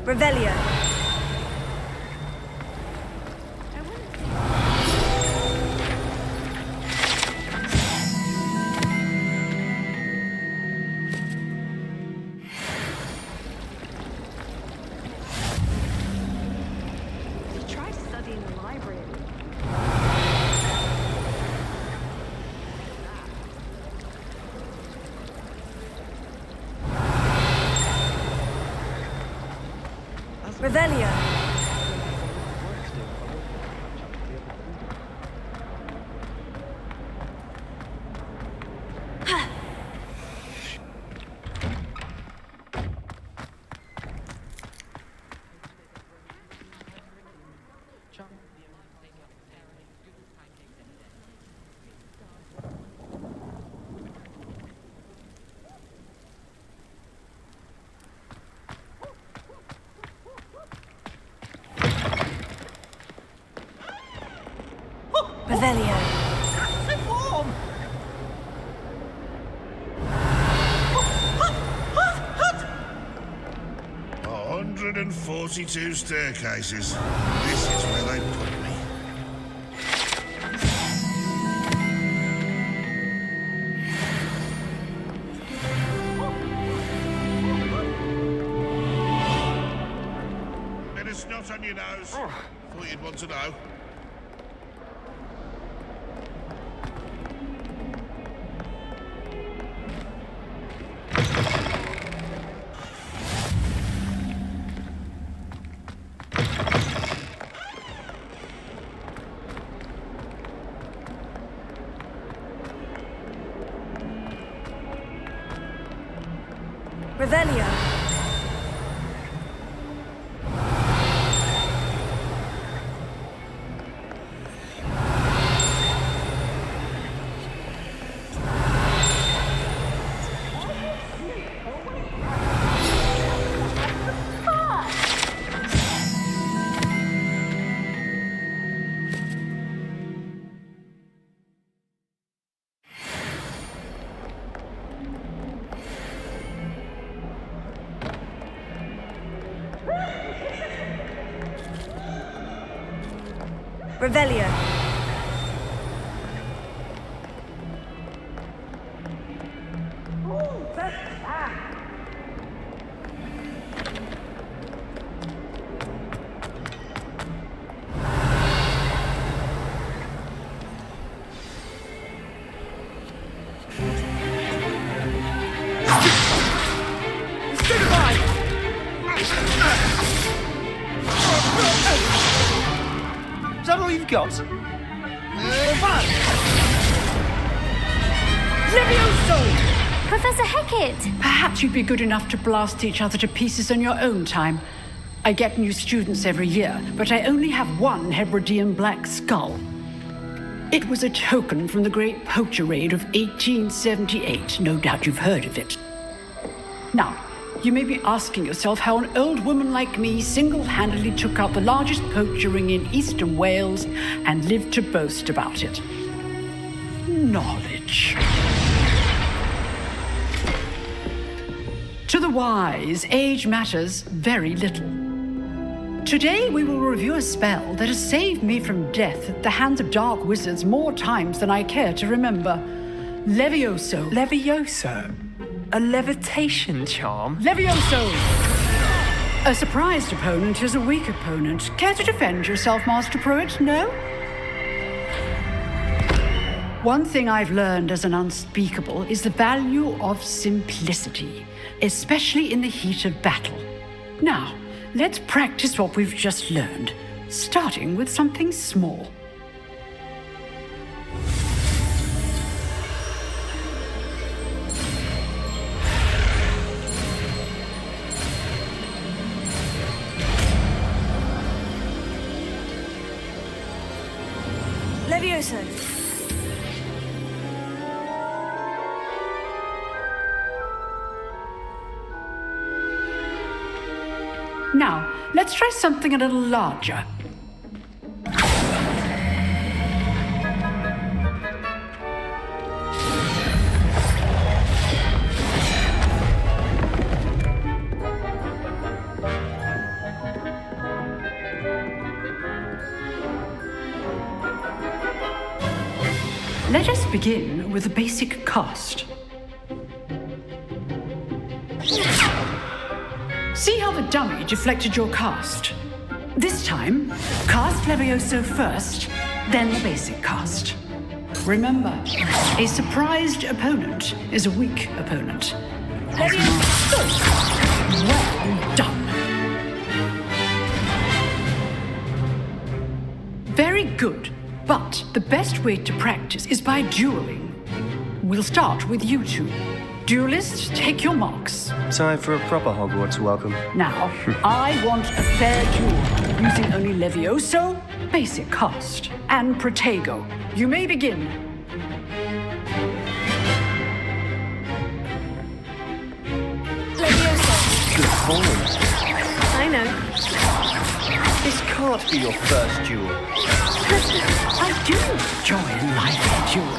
Revelio. Try studying the library. Revelio. Revelio. So warm! 142 staircases. This is where they put me. Bit of snot on your nose. Thought you'd want to know. Revelio. Revelio. Is that all you've got? Levioso! Professor Hackett! Perhaps you'd be good enough to blast each other to pieces in your own time. I get new students every year, but I only have one Hebridean black skull. It was a token from the Great Poacher Raid of 1878. No doubt you've heard of it. Now, you may be asking yourself how an old woman like me single-handedly took out the largest poacher ring in eastern Wales and lived to boast about it. Knowledge. To the wise, age matters very little. Today we will review a spell that has saved me from death at the hands of dark wizards more times than I care to remember. Levioso. Levioso? A levitation charm? Levioso! A surprised opponent is a weak opponent. Care to defend yourself, Master Pruitt? No? One thing I've learned as an unspeakable is the value of simplicity, especially in the heat of battle. Now, let's practice what we've just learned, starting with something small. Levioso. Now, let's try something a little larger. begin with the basic cast. See how the dummy deflected your cast? This time, cast Levioso first, then the basic cast. Remember, a surprised opponent is a weak opponent. Levioso! Well done. Very good, but the best way to practice is by dueling. We'll start with you two. Duelists, take your marks. Time for a proper Hogwarts welcome. Now, I want a fair duel, using only Levioso, basic cast, and Protego. You may begin. Levioso. Good form. I know. This can't be your first duel. I do enjoy a lively duel.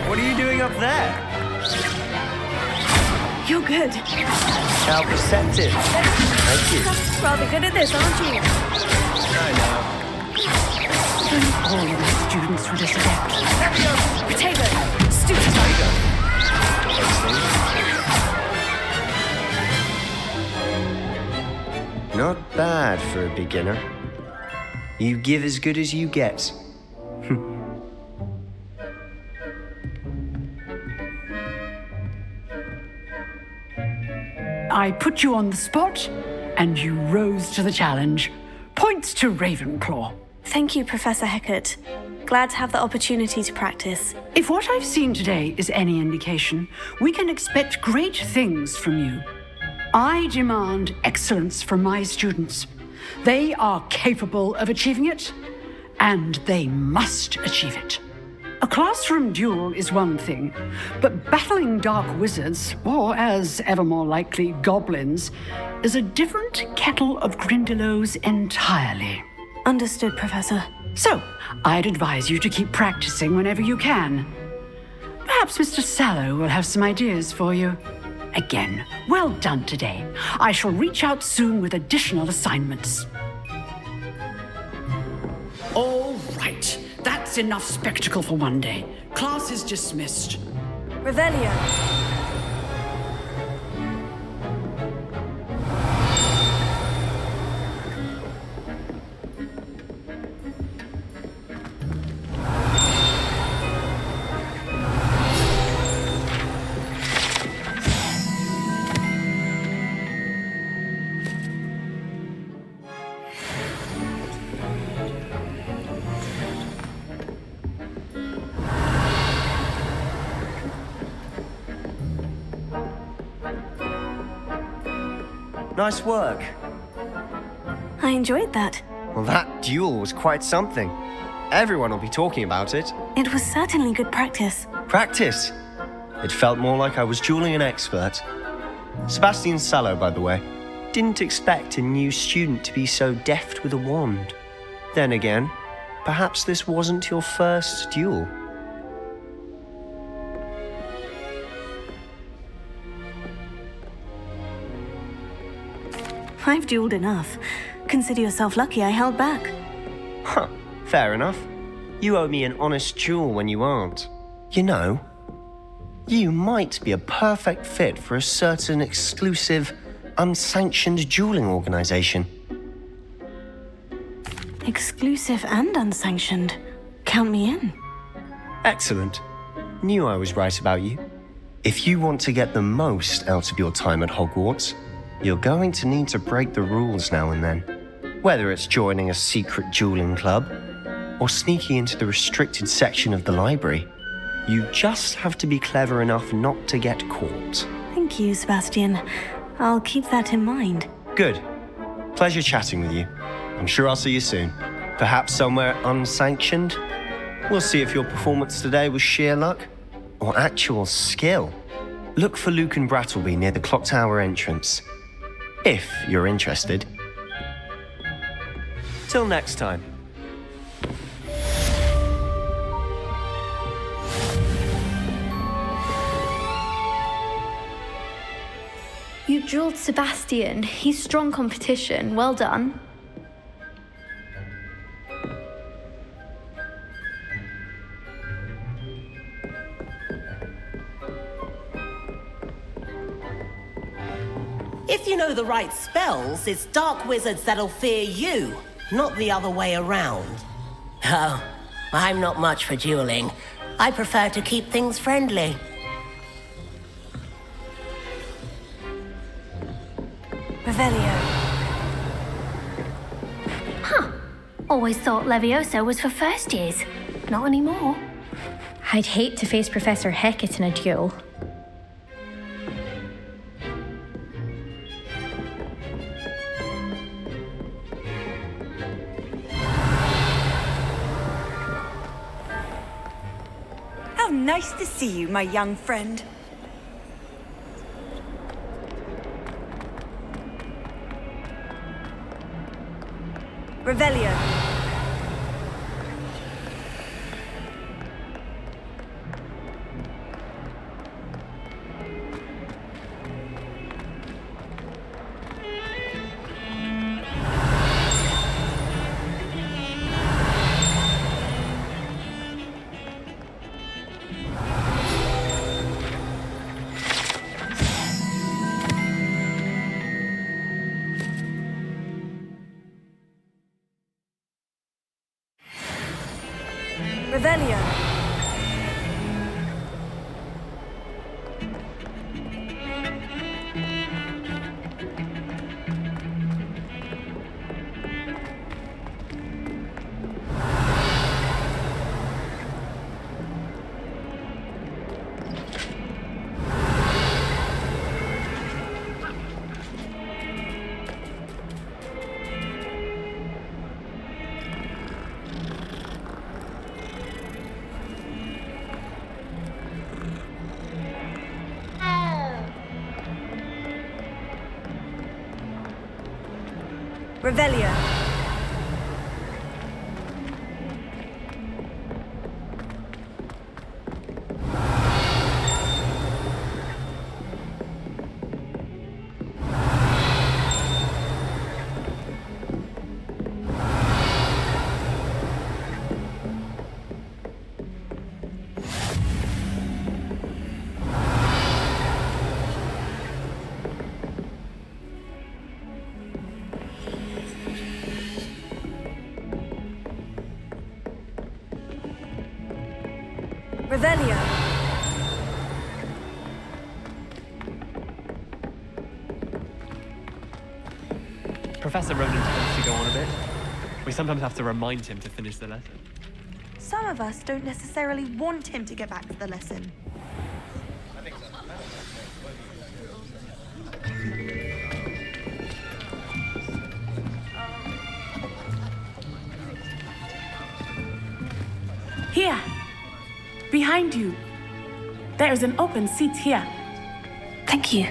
What are you doing up there? You're good. How perceptive. Thank you. Rather good at this, aren't you? I know. All of my students were this adept. Potato. Stupid. Not bad for a beginner. You give as good as you get. I put you on the spot, and you rose to the challenge. Points to Ravenclaw. Thank you, Professor Hecat. Glad to have the opportunity to practice. If what I've seen today is any indication, we can expect great things from you. I demand excellence from my students. They are capable of achieving it, and they must achieve it. A classroom duel is one thing, but battling dark wizards, or as ever more likely, goblins, is a different kettle of Grindylows entirely. Understood, Professor. So, I'd advise you to keep practicing whenever you can. Perhaps Mr. Sallow will have some ideas for you. Again, well done today. I shall reach out soon with additional assignments. All right. That's enough spectacle for one day. Class is dismissed. Revelio. Nice work. I enjoyed that. Well, that duel was quite something. Everyone will be talking about it. It was certainly good practice. Practice. It felt more like I was dueling an expert. Sebastian Sallow, by the way. Didn't expect a new student to be so deft with a wand. Then again, perhaps this wasn't your first duel. I've dueled enough. Consider yourself lucky I held back. Huh, fair enough. You owe me an honest duel when you aren't. You know, you might be a perfect fit for a certain exclusive, unsanctioned dueling organization. Exclusive and unsanctioned. Count me in. Excellent. Knew I was right about you. If you want to get the most out of your time at Hogwarts, you're going to need to break the rules now and then. Whether it's joining a secret dueling club or sneaking into the restricted section of the library, you just have to be clever enough not to get caught. Thank you, Sebastian. I'll keep that in mind. Good. Pleasure chatting with you. I'm sure I'll see you soon. Perhaps somewhere unsanctioned? We'll see if your performance today was sheer luck or actual skill. Look for Luke and Brattleby near the clock tower entrance, if you're interested. Till next time. You dueled Sebastian. He's strong competition. Well done. If you know the right spells, it's dark wizards that'll fear you, not the other way around. Oh, I'm not much for dueling. I prefer to keep things friendly. Revelio. Huh. Always thought Levioso was for first years. Not anymore. I'd hate to face Professor Hecat in a duel. How nice to see you, my young friend. Revelio. Revelio. Revelio. Revelio. Professor Ronan tends to go on a bit. We sometimes have to remind him to finish the lesson. Some of us don't necessarily want him to get back to the lesson. Here, behind you. There is an open seat here. Thank you.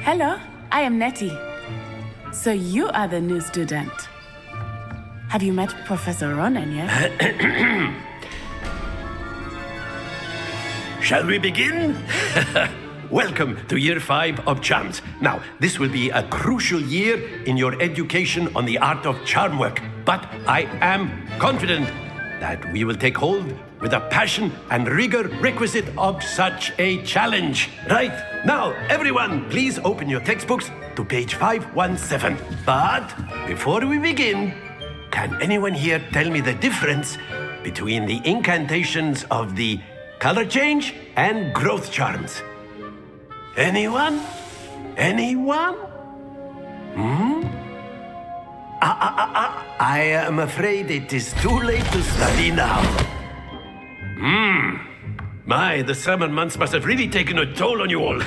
Hello, I am Nettie. So you are the new student. Have you met Professor Ronan yet? Shall we begin? Welcome to Year 5 of Charms. Now, this will be a crucial year in your education on the art of charm work, but I am confident that we will take hold with the passion and rigor requisite of such a challenge. Right, now, everyone, please open your textbooks to page 517. But before we begin, can anyone here tell me the difference between the incantations of the color change and growth charms? Anyone? Anyone? I am afraid it is too late to study now. My, the summer months must have really taken a toll on you all.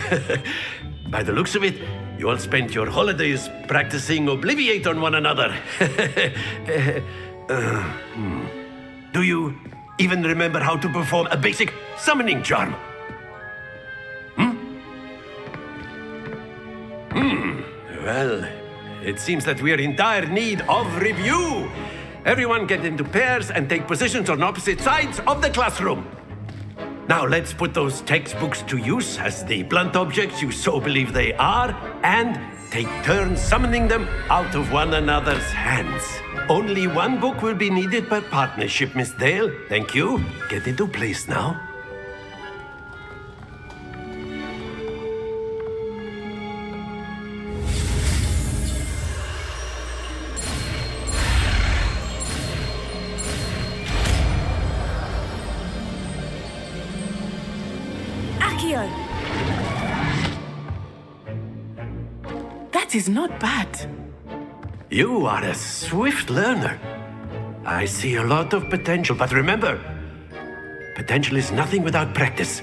By the looks of it, you all spent your holidays practicing Obliviate on one another. Do you even remember how to perform a basic summoning charm? Well, it seems that we are in dire need of review. Everyone get into pairs and take positions on opposite sides of the classroom. Now let's put those textbooks to use as the blunt objects you so believe they are, and take turns summoning them out of one another's hands. Only one book will be needed per partnership, Miss Dale. Thank you. Get into place now. Accio! That is not bad. You are a swift learner. I see a lot of potential, but remember, potential is nothing without practice.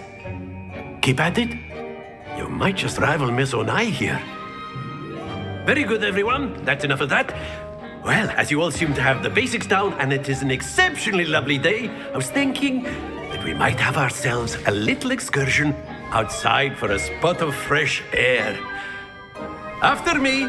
Keep at it. You might just rival Miss Onai here. Very good, everyone. That's enough of that. Well, as you all seem to have the basics down, and it is an exceptionally lovely day, I was thinking that we might have ourselves a little excursion outside for a spot of fresh air. After me.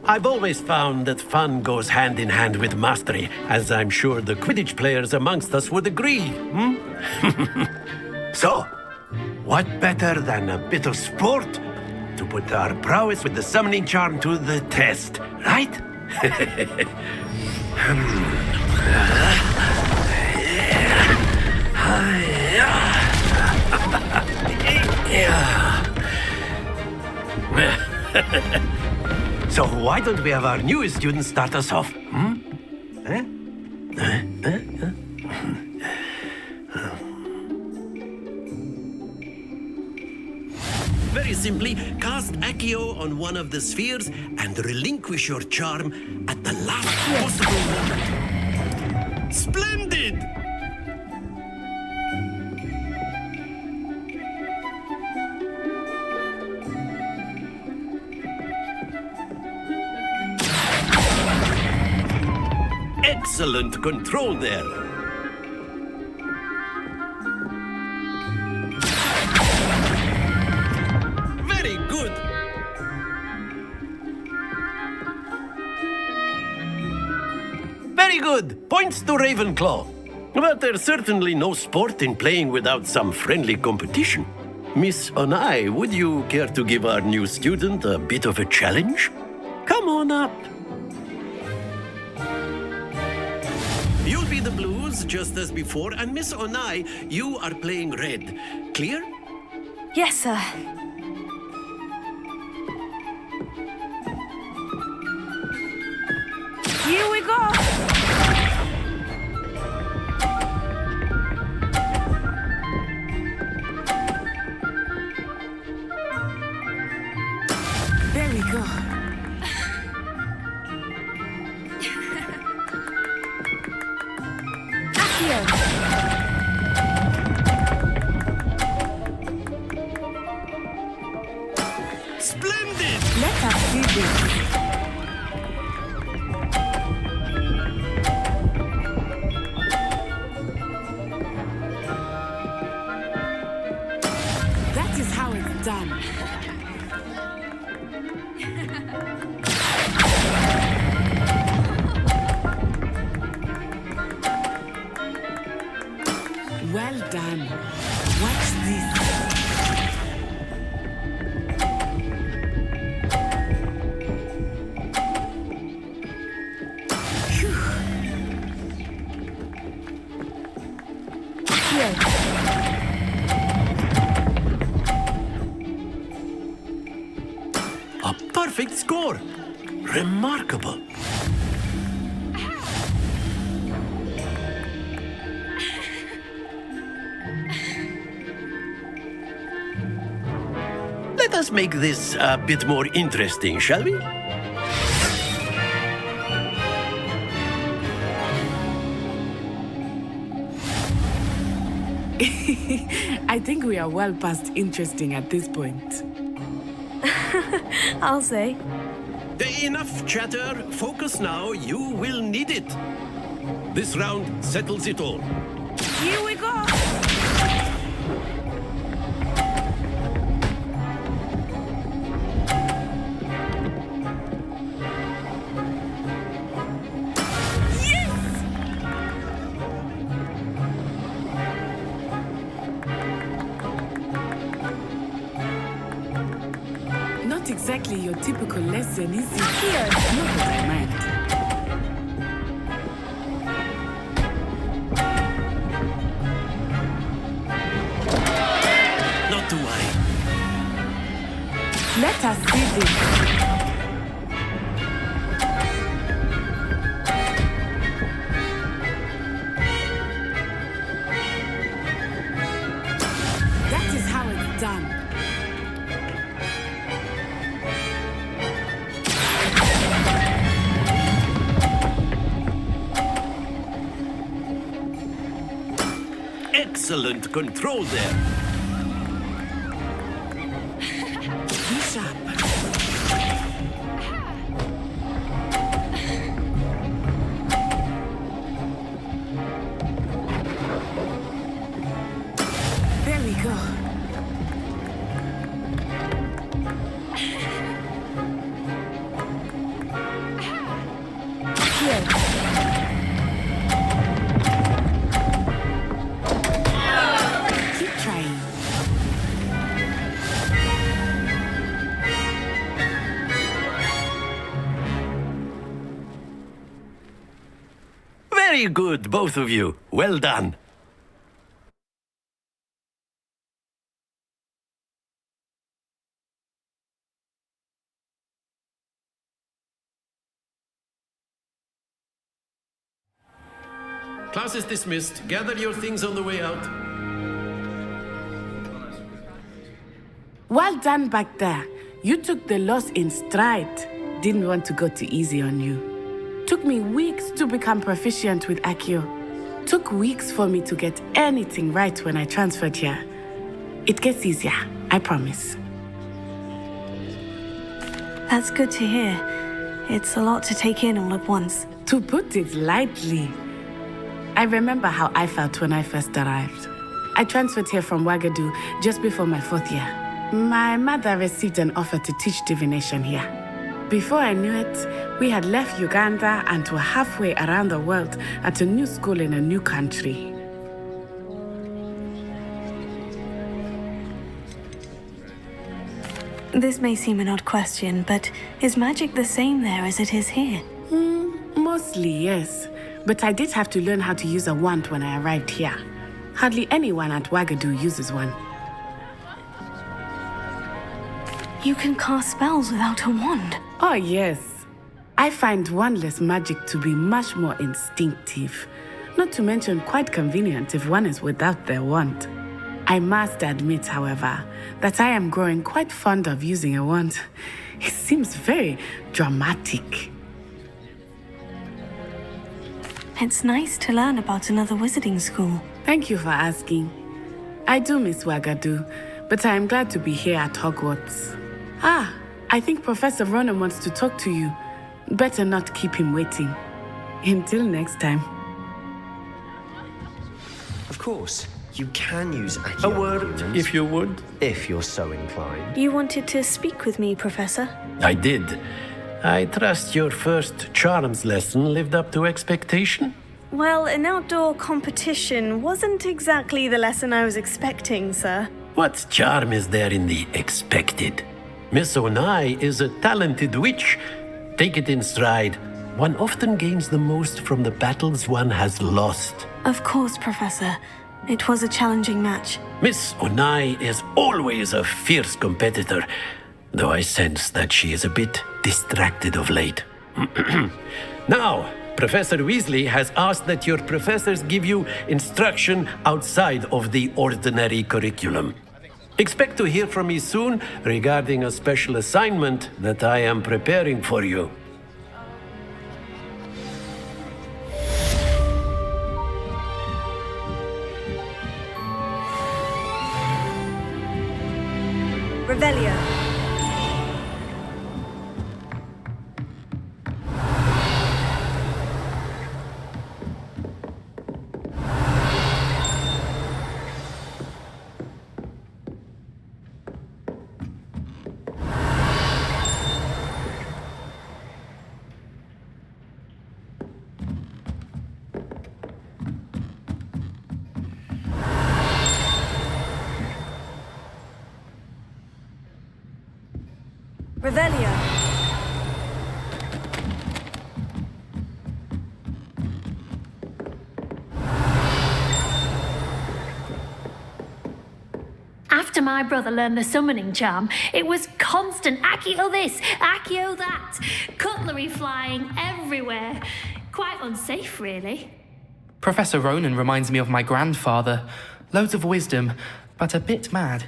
I've always found that fun goes hand in hand with mastery, as I'm sure the Quidditch players amongst us would agree. So, what better than a bit of sport to put our prowess with the summoning charm to the test, right? So why don't we have our newest student start us off? Very simply, cast Accio on one of the spheres and relinquish your charm at the last possible moment. Splendid! Excellent control there. Very good. Very good. Points to Ravenclaw. But there's certainly no sport in playing without some friendly competition. Miss Onai, would you care to give our new student a bit of a challenge? Come on up. You'll be the blues, just as before, and Miss Onai, you are playing red. Clear? Yes, sir. Here we go! There we go. Splendid! Let us see this. That is how it's done. Well done. Watch this. A perfect score. Remarkable. Let us make this a bit more interesting, shall we? I think we are well past interesting at this point. I'll say. Enough chatter. Focus now. You will need it. This round settles it all. Here we go! Not exactly your typical lesson, is it? Here, not that I mind. Let us see this. That is how it's done. Excellent control there. Be sharp. There we go. Here. Keep trying. Very good, both of you. Well done. Class is dismissed. Gather your things on the way out. Well done back there. You took the loss in stride. Didn't want to go too easy on you. Took me weeks to become proficient with Accio. Took weeks for me to get anything right when I transferred here. It gets easier, I promise. That's good to hear. It's a lot to take in all at once. To put it lightly, I remember how I felt when I first arrived. I transferred here from Ouagadougou just before my 4th year. My mother received an offer to teach divination here. Before I knew it, we had left Uganda and were halfway around the world at a new school in a new country. This may seem an odd question, but is magic the same there as it is here? Mostly, yes. But I did have to learn how to use a wand when I arrived here. Hardly anyone at Ouagadougou uses one. You can cast spells without a wand? Oh, yes. I find wandless magic to be much more instinctive. Not to mention quite convenient if one is without their wand. I must admit, however, that I am growing quite fond of using a wand. It seems very dramatic. It's nice to learn about another wizarding school. Thank you for asking. I do miss Ouagadougou, but I am glad to be here at Hogwarts. I think Professor Ronan wants to talk to you. Better not keep him waiting. Until next time. Of course, you can use Accio. A word, if you would. If you're so inclined. You wanted to speak with me, Professor? I did. I trust your first charms lesson lived up to expectation? Well, an outdoor competition wasn't exactly the lesson I was expecting, sir. What charm is there in the expected? Miss Onai is a talented witch. Take it in stride. One often gains the most from the battles one has lost. Of course, Professor. It was a challenging match. Miss Onai is always a fierce competitor, though I sense that she is a bit distracted of late. Now, Professor Weasley has asked that your professors give you instruction outside of the ordinary curriculum. Expect to hear from me soon regarding a special assignment that I am preparing for you. Revelio. Revelio. after my brother learned the summoning charm, it was constant Accio this, Accio that. Cutlery flying everywhere. Quite unsafe, really. Professor Ronan reminds me of my grandfather. Loads of wisdom, but a bit mad.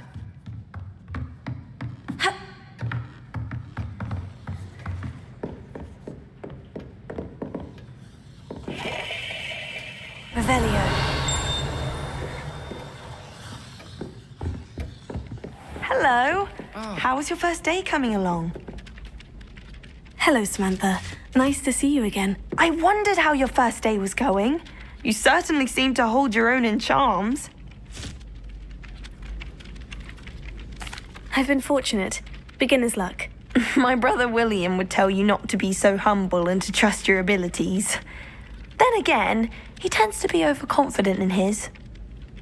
Revelio. Hello. How was your first day coming along? Hello, Samantha. Nice to see you again. I wondered how your first day was going. You certainly seem to hold your own in charms. I've been fortunate. Beginner's luck. My brother William would tell you not to be so humble and to trust your abilities. Then again, he tends to be overconfident in his.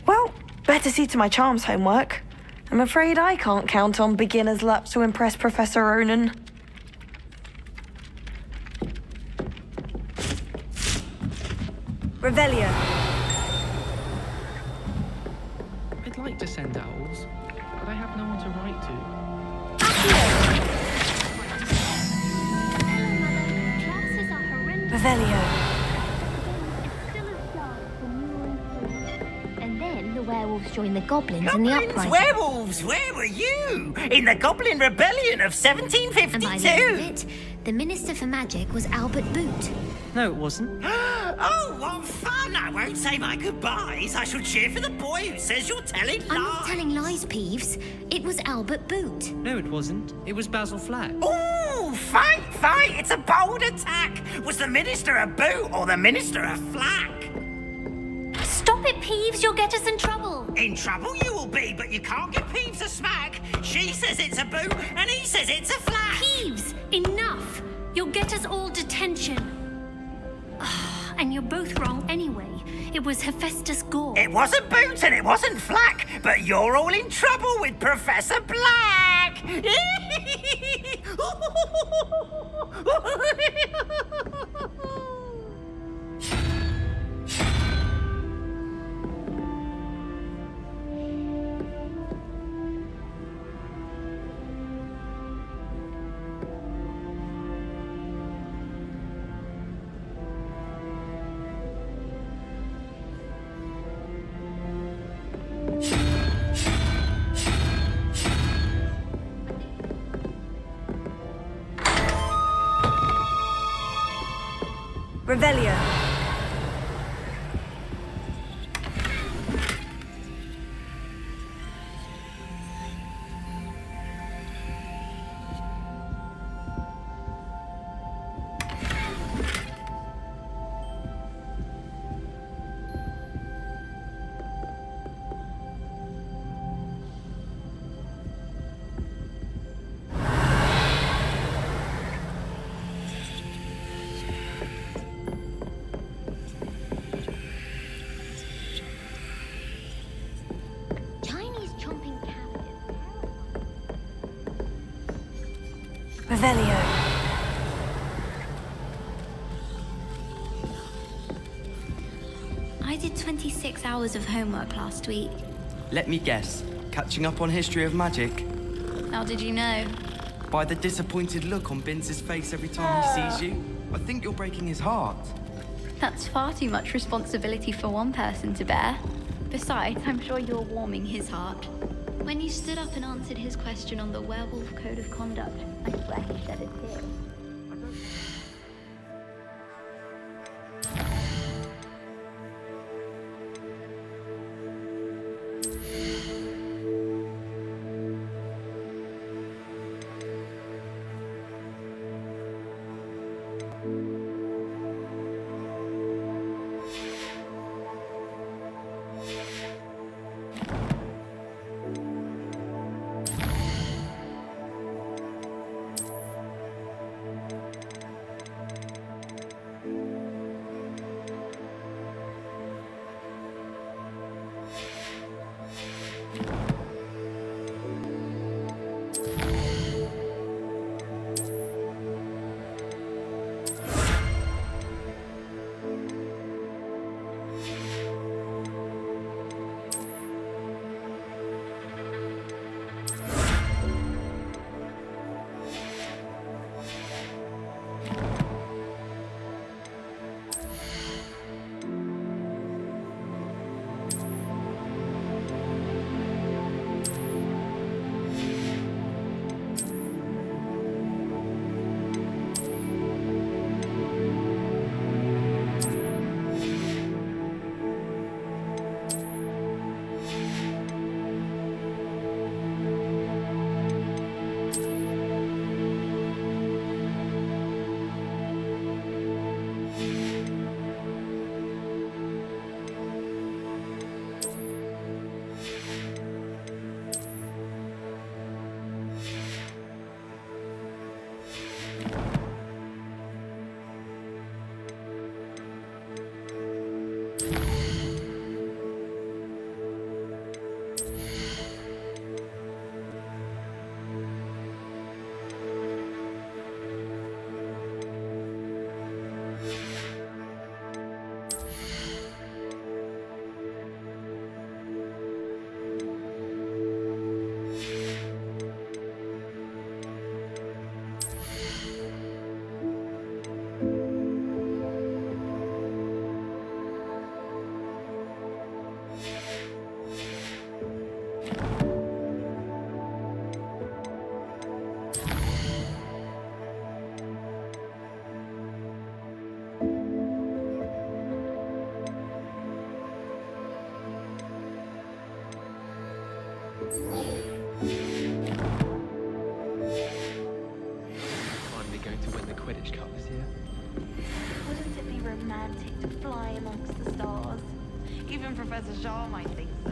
Well, better see to my charms homework. I'm afraid I can't count on beginner's luck to impress Professor Ronan. Revelio. I'd like to send owls, but I have no one to write to. Revelio. And then the werewolves joined the goblins in the uprising. Werewolves, where were you? In the Goblin Rebellion of 1752. And by the end of it, the Minister for Magic was Albert Boot. No, it wasn't. Oh, what fun! I won't say my goodbyes. I shall cheer for the boy who says you're telling lies. I'm not telling lies, Peeves. It was Albert Boot. No, it wasn't. It was Basil Flack. Ooh, fight! It's a bold attack. Was the Minister a boot or the Minister a flack? Stop it, Peeves. You'll get us in trouble. In trouble you will be, but you can't give Peeves a smack. She says it's a boot and he says it's a flack. Peeves, enough. You'll get us all detention. And you're both wrong anyway. It was Hephaestus Gore. It wasn't Boot and it wasn't Flack, but you're all in trouble with Professor Black! Revelio. Revelio. I did 26 hours of homework last week. Let me guess. Catching up on history of magic? How did you know? By the disappointed look on Binz's face every time he sees you. I think you're breaking his heart. That's far too much responsibility for one person to bear. Besides, I'm sure you're warming his heart. When you stood up and answered his question on the werewolf code of conduct, I swear he shed a tear. Finally going to win the Quidditch Cup this year. Wouldn't it be romantic to fly amongst the stars? Even Professor Shaw might think so.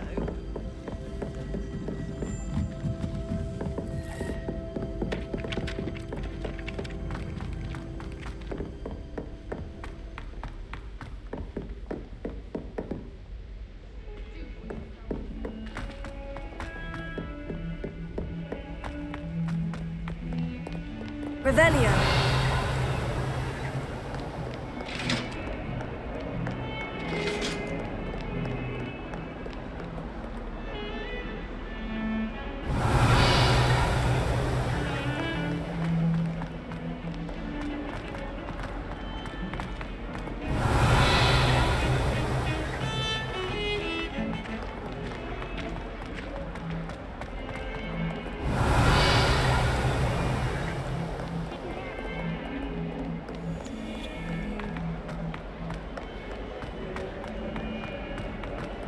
Revelio.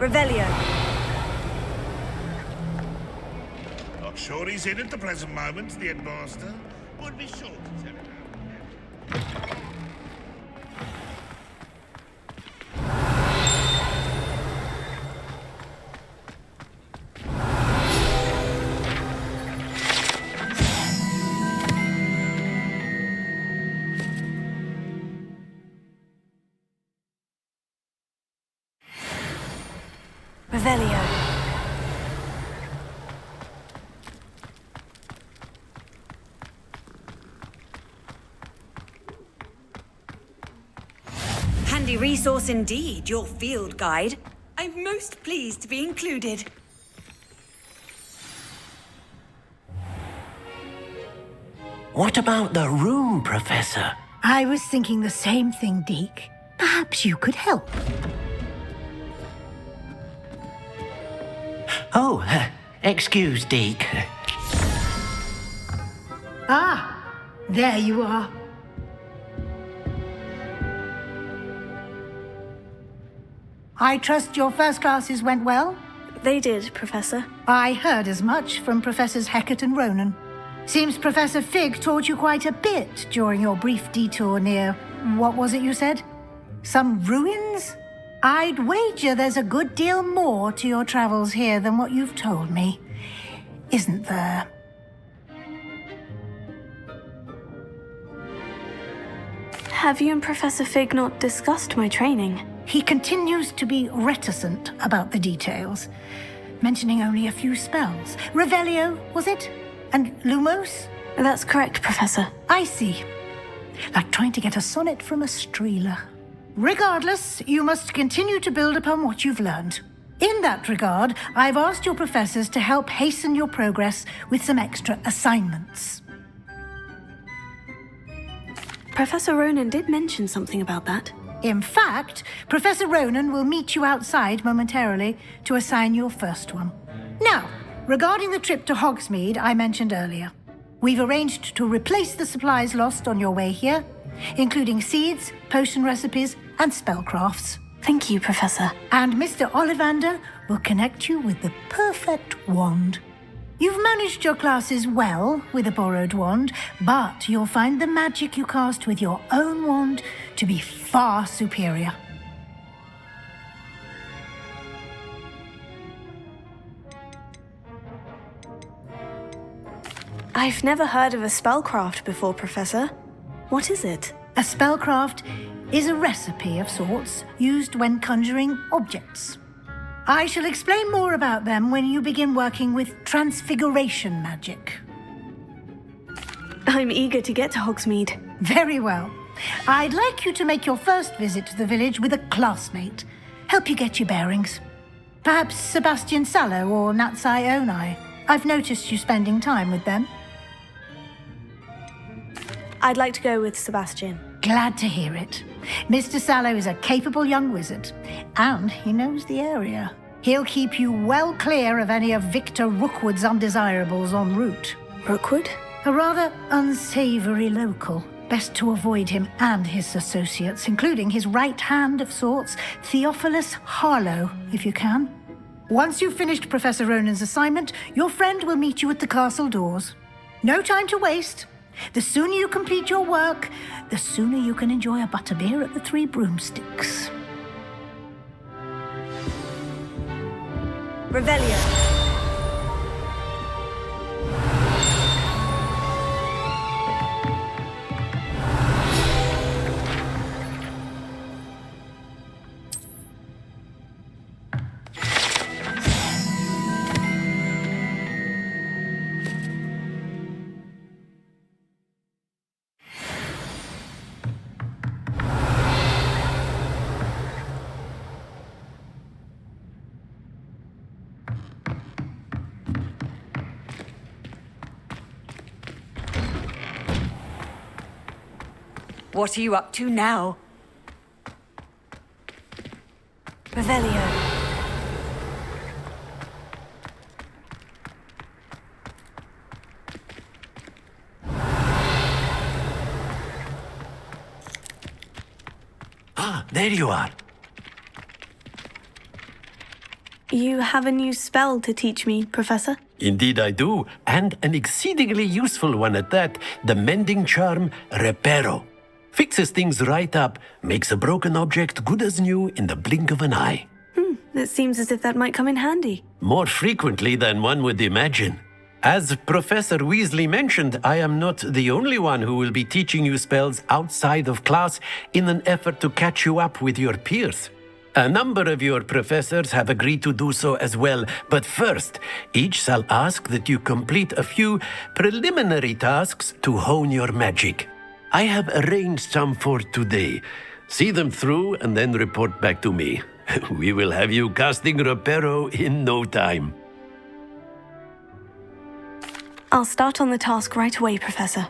Revelio. Not sure he's in at the present moment, the headmaster. Would be sure to tell him. Revelio. Handy resource indeed, your field guide. I'm most pleased to be included. What about the room, Professor? I was thinking the same thing, Deke. Perhaps you could help. Oh, excuse, Deke. Ah, there you are. I trust your first classes went well? They did, Professor. I heard as much from Professors Hecat and Ronan. Seems Professor Fig taught you quite a bit during your brief detour near... what was it you said? Some ruins? I'd wager there's a good deal more to your travels here than what you've told me. Isn't there? Have you and Professor Fig not discussed my training? He continues to be reticent about the details, mentioning only a few spells. Revelio, was it? And Lumos? That's correct, Professor. I see. Like trying to get a sonnet from a streeler. Regardless, you must continue to build upon what you've learned. In that regard, I've asked your professors to help hasten your progress with some extra assignments. Professor Ronan did mention something about that. In fact, Professor Ronan will meet you outside momentarily to assign your first one. Now, regarding the trip to Hogsmeade I mentioned earlier, we've arranged to replace the supplies lost on your way here, including seeds, potion recipes, and spellcrafts. Thank you, Professor. And Mr. Ollivander will connect you with the perfect wand. You've managed your classes well with a borrowed wand, but you'll find the magic you cast with your own wand to be far superior. I've never heard of a spellcraft before, Professor. What is it? A spellcraft is a recipe of sorts used when conjuring objects. I shall explain more about them when you begin working with transfiguration magic. I'm eager to get to Hogsmeade. Very well. I'd like you to make your first visit to the village with a classmate. Help you get your bearings. Perhaps Sebastian Sallow or Natsai Onai. I've noticed you spending time with them. I'd like to go with Sebastian. Glad to hear it. Mr. Sallow is a capable young wizard, and he knows the area. He'll keep you well clear of any of Victor Rookwood's undesirables en route. Rookwood? A rather unsavory local. Best to avoid him and his associates, including his right hand of sorts, Theophilus Harlow, if you can. Once you've finished Professor Ronan's assignment, your friend will meet you at the castle doors. No time to waste. The sooner you complete your work, the sooner you can enjoy a butterbeer at the Three Broomsticks. Revelio. What are you up to now? Revelio. Ah, there you are. You have a new spell to teach me, Professor? Indeed I do, and an exceedingly useful one at that, the mending charm Reparo. Fixes things right up, makes a broken object good as new in the blink of an eye. It seems as if that might come in handy. More frequently than one would imagine. As Professor Weasley mentioned, I am not the only one who will be teaching you spells outside of class in an effort to catch you up with your peers. A number of your professors have agreed to do so as well, but first, each shall ask that you complete a few preliminary tasks to hone your magic. I have arranged some for today. See them through and then report back to me. We will have you casting Reparo in no time. I'll start on the task right away, Professor.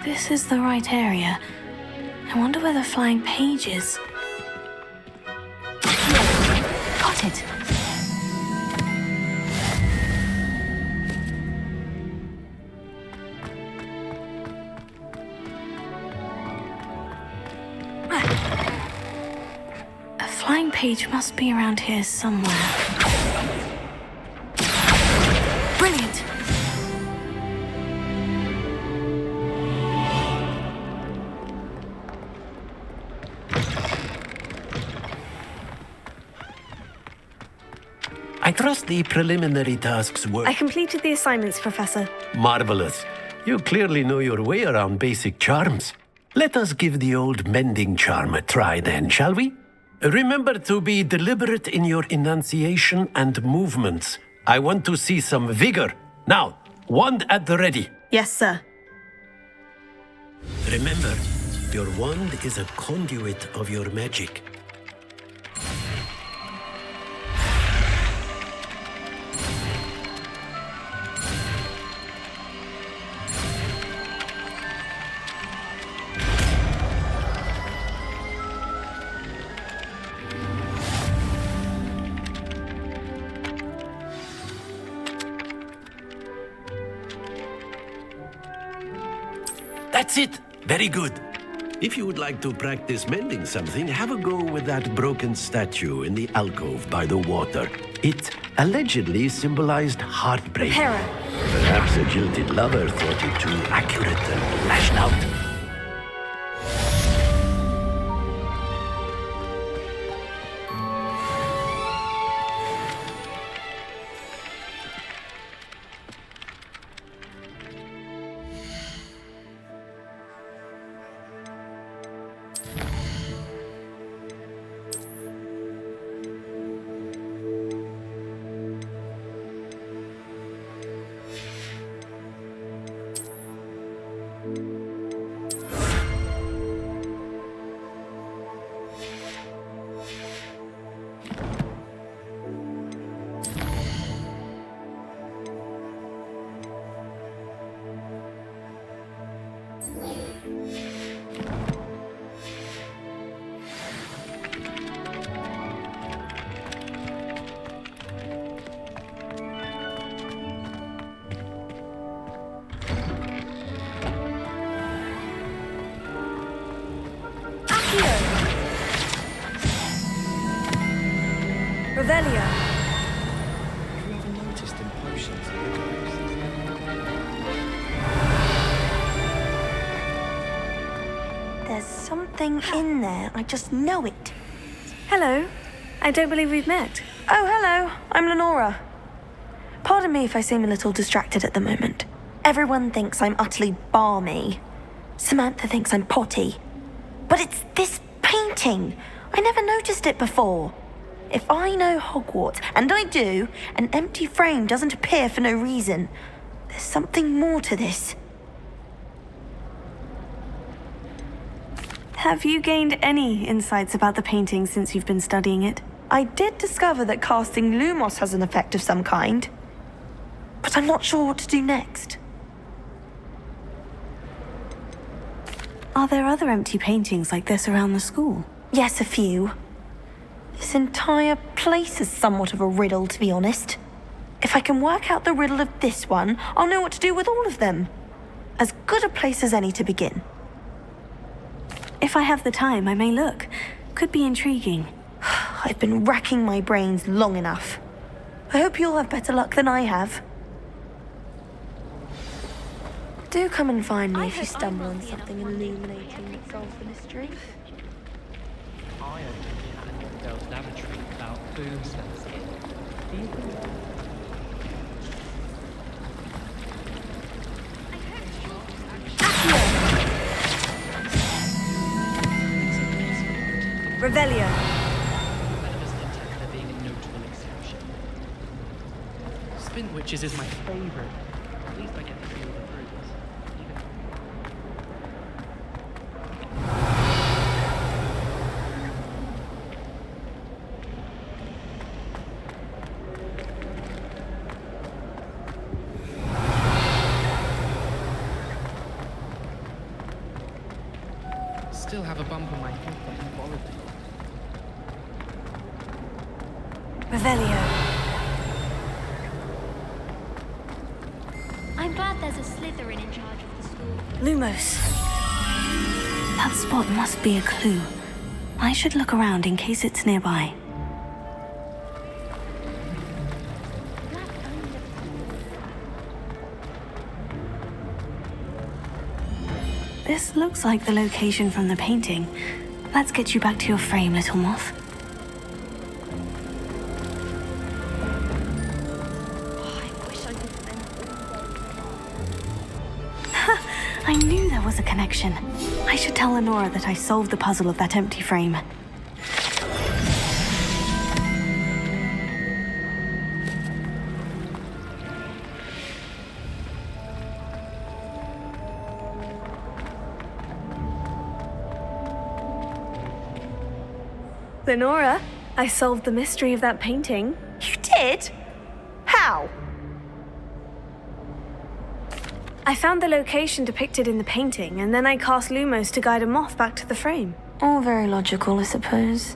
This is the right area. I wonder where the flying page is. Got it. A flying page must be around here somewhere. Brilliant! I trust the preliminary tasks were... I completed the assignments, Professor. Marvelous. You clearly know your way around basic charms. Let us give the old mending charm a try then, shall we? Remember to be deliberate in your enunciation and movements. I want to see some vigor. Now, wand at the ready. Yes, sir. Remember, your wand is a conduit of your magic. That's it! Very good. If you would like to practice mending something, have a go with that broken statue in the alcove by the water. It allegedly symbolized heartbreak. Hera. Perhaps a jilted lover thought it too accurate and lashed out. There's something in there. I just know it. Hello. I don't believe we've met. Oh, hello. I'm Lenora. Pardon me if I seem a little distracted at the moment. Everyone thinks I'm utterly balmy. Samantha thinks I'm potty. But it's this painting. I never noticed it before. If I know Hogwarts, and I do, an empty frame doesn't appear for no reason. There's something more to this. Have you gained any insights about the painting since you've been studying it? I did discover that casting Lumos has an effect of some kind. But I'm not sure what to do next. Are there other empty paintings like this around the school? Yes, a few. This entire place is somewhat of a riddle, to be honest. If I can work out the riddle of this one, I'll know what to do with all of them. As good a place as any to begin. If I have the time, I may look. Could be intriguing. I've been racking my brains long enough. I hope you'll have better luck than I have. Do come and find me if you stumble on something illuminating that solves the mystery. I opened in the girls' lavatory about boom smells in. Do you think Revelio. that doesn't intend there being a notable exception? Spin witches is my favorite. At least I get to feel the bruise. Still have a bump on my head that you borrowed. Revelio. I'm glad there's a Slytherin in charge of the school. Lumos. That spot must be a clue. I should look around in case it's nearby. This looks like the location from the painting. Let's get you back to your frame, little moth. I knew there was a connection. I should tell Lenora that I solved the puzzle of that empty frame. Lenora, I solved the mystery of that painting. You did? How? I found the location depicted in the painting, and then I cast Lumos to guide a moth back to the frame. All very logical, I suppose.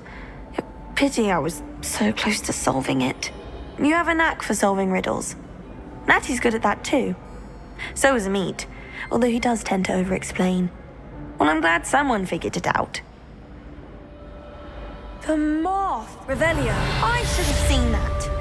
Pity I was so close to solving it. You have a knack for solving riddles. Natty's good at that too. So is Amit, although he does tend to over-explain. Well, I'm glad someone figured it out. The moth! Revelio. I should have seen that.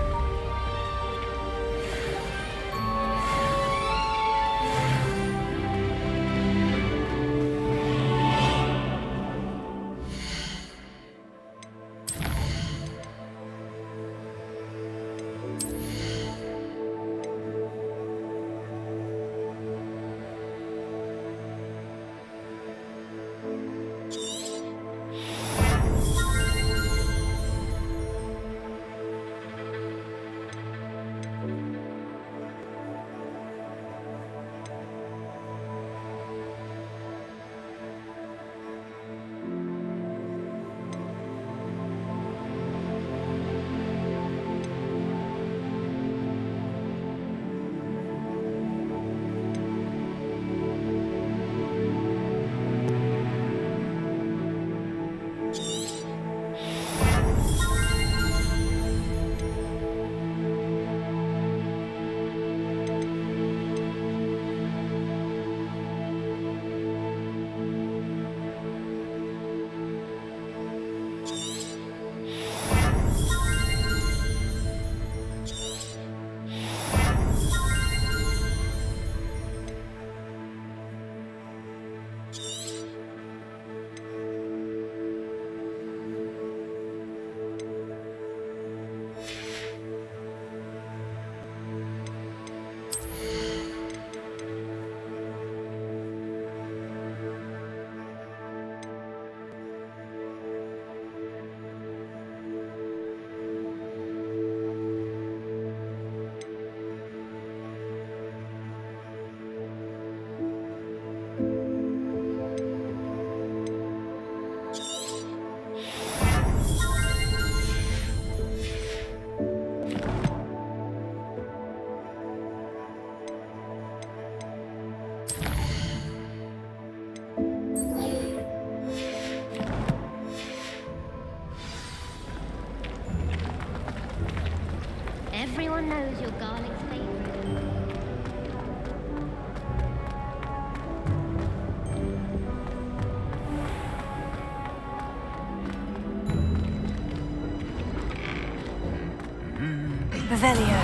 Revelio.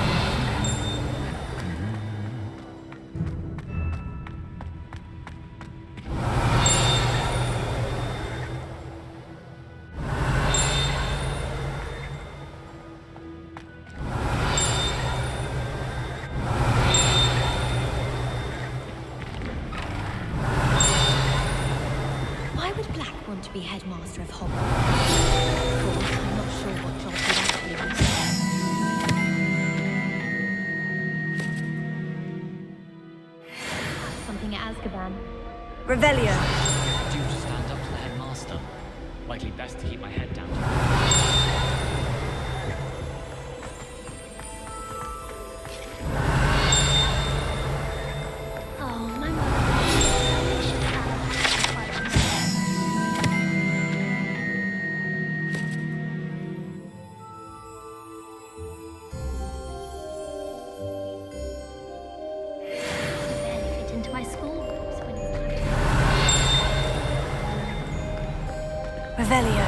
Why would Black want to be headmaster of Hogwarts? Of course, I'm not sure what job he'd actually be. Something at Azkaban. Revelio. Due to stand up to the headmaster. Likely best to keep my head down. Oh, my mother. Barely fit into my school groups when it's time. Revelio.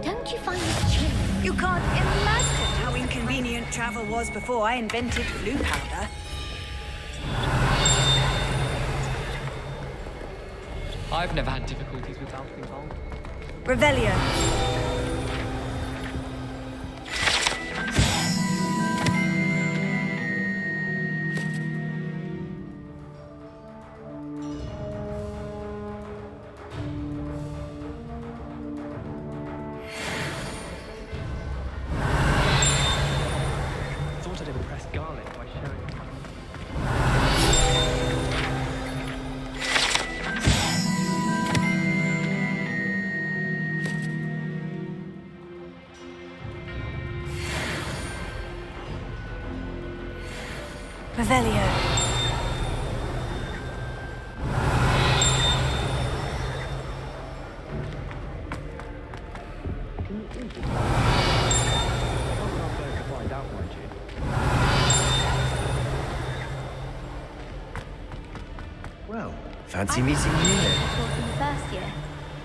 Don't you find it chilling? You can't imagine how inconvenient travel was before I invented blue powder. I've never had difficulties with alcohol. Revelio. Thought I'd impress Garlic by showing. Revelio. Well, fancy meeting you then. Course in the first year.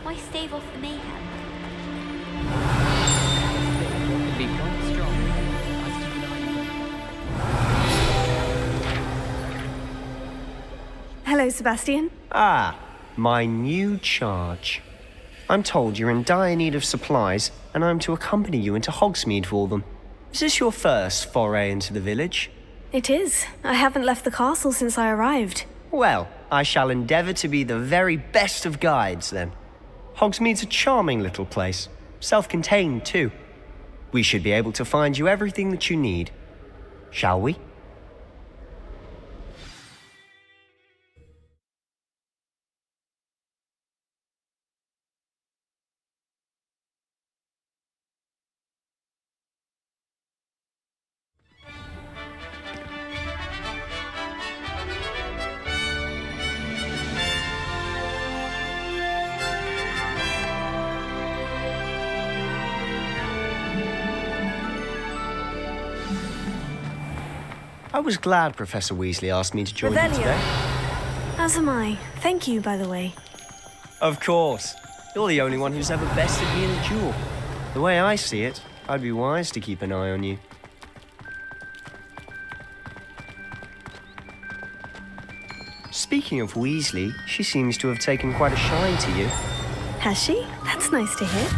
Why stave off the mayhem? Can be quite strong. I keep an eye on them. Hello, Sebastian. Ah, my new charge. I'm told you're in dire need of supplies, and I'm to accompany you into Hogsmeade for them. Is this your first foray into the village? It is. I haven't left the castle since I arrived. Well, I shall endeavour to be the very best of guides, then. Hogsmeade's a charming little place, self-contained too. We should be able to find you everything that you need. Shall we? I was glad Professor Weasley asked me to join you Revelio. today. As am I. Thank you, by the way. Of course. You're the only one who's ever bested me in a duel. The way I see it, I'd be wise to keep an eye on you. Speaking of Weasley, she seems to have taken quite a shine to you. Has she? That's nice to hear.